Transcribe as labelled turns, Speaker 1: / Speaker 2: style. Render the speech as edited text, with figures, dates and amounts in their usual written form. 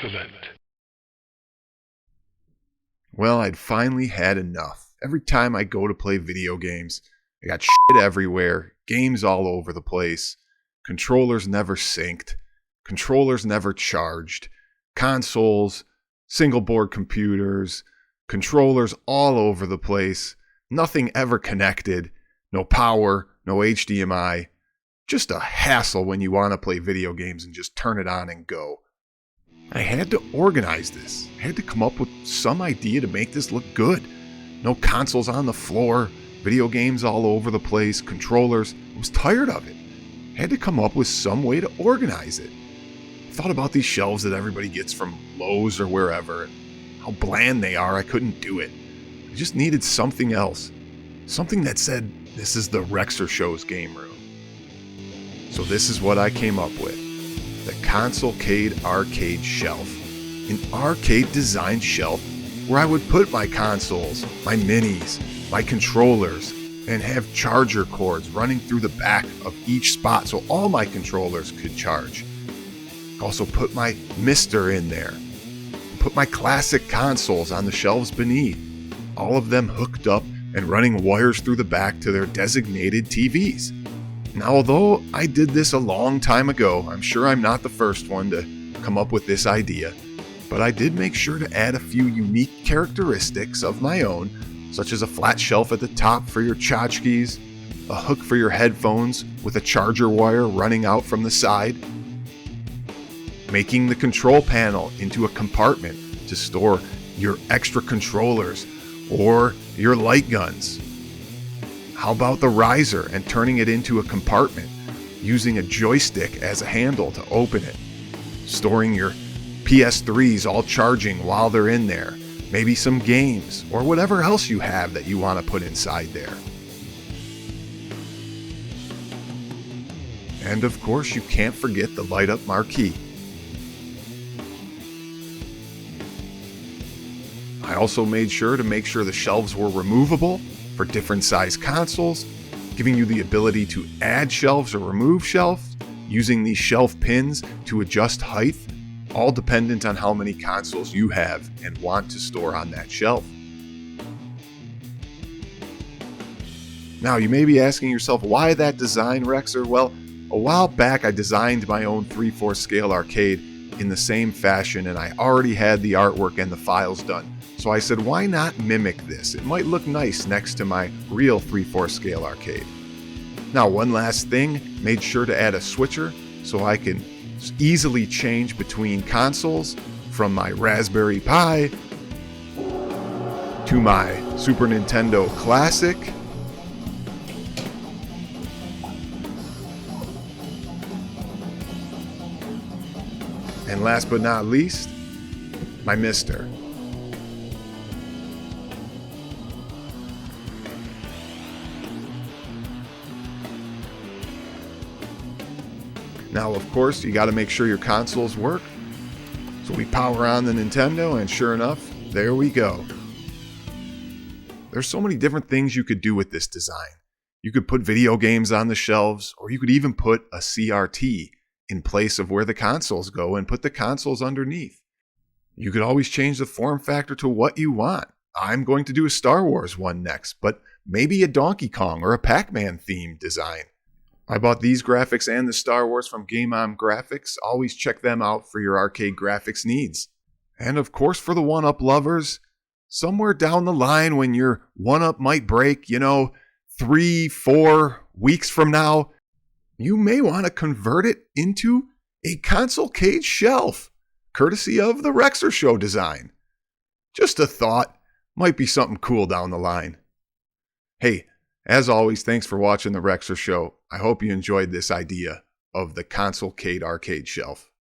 Speaker 1: Excellent.
Speaker 2: Well, I'd finally had enough. Every time I go to play video games, I got shit everywhere, games all over the place, controllers never synced, controllers never charged, consoles, single board computers, controllers all over the place, nothing ever connected, no power, no HDMI. Just a hassle when you want to play video games and just turn it on and go. I had to organize this. I had to come up with some idea to make this look good. No consoles on the floor, video games all over the place, controllers. I was tired of it. I had to come up with some way to organize it. I thought about these shelves that everybody gets from Lowe's or wherever, and how bland they are. I couldn't do it. I just needed something else. Something that said, this is the Rexer Show's game room. So this is what I came up with. The ConsoleCade arcade shelf. An arcade designed shelf where I would put my consoles, my minis, my controllers, and have charger cords running through the back of each spot so all my controllers could charge. Also put my Mister in there. Put my classic consoles on the shelves beneath. All of them hooked up and running wires through the back to their designated TVs. Now, although I did this a long time ago, I'm sure I'm not the first one to come up with this idea, but I did make sure to add a few unique characteristics of my own, such as a flat shelf at the top for your tchotchkes, a hook for your headphones with a charger wire running out from the side, making the control panel into a compartment to store your extra controllers or your light guns. How about the riser and turning it into a compartment, using a joystick as a handle to open it, storing your PS3s all charging while they're in there, maybe some games or whatever else you have that you want to put inside there. And of course, you can't forget the light up marquee. I also made sure the shelves were removable for different size consoles, giving you the ability to add shelves or remove shelves, using these shelf pins to adjust height, all dependent on how many consoles you have and want to store on that shelf. Now, you may be asking yourself, why that design, Rexer? Well, a while back I designed my own 3/4 scale arcade in the same fashion, and I already had the artwork and the files done. So I said, why not mimic this? It might look nice next to my real 3/4 scale arcade. Now, one last thing, made sure to add a switcher so I can easily change between consoles from my Raspberry Pi to my Super Nintendo Classic. And last but not least, my Mister. Now, of course, you got to make sure your consoles work. So we power on the Nintendo, and sure enough, there we go. There's so many different things you could do with this design. You could put video games on the shelves, or you could even put a CRT in place of where the consoles go and put the consoles underneath. You could always change the form factor to what you want. I'm going to do a Star Wars one next, but maybe a Donkey Kong or a Pac-Man themed design. I bought these graphics and the Star Wars from Gameroom Graphics. Always check them out for your arcade graphics needs. And of course, for the 1-up lovers, somewhere down the line when your 1-up might break, 3-4 weeks from now, you may want to convert it into a ConsoleCade shelf, courtesy of the Rexer Show design. Just a thought, might be something cool down the line. Hey, as always, thanks for watching the Rexer Show. I hope you enjoyed this idea of the ConsoleCade arcade shelf.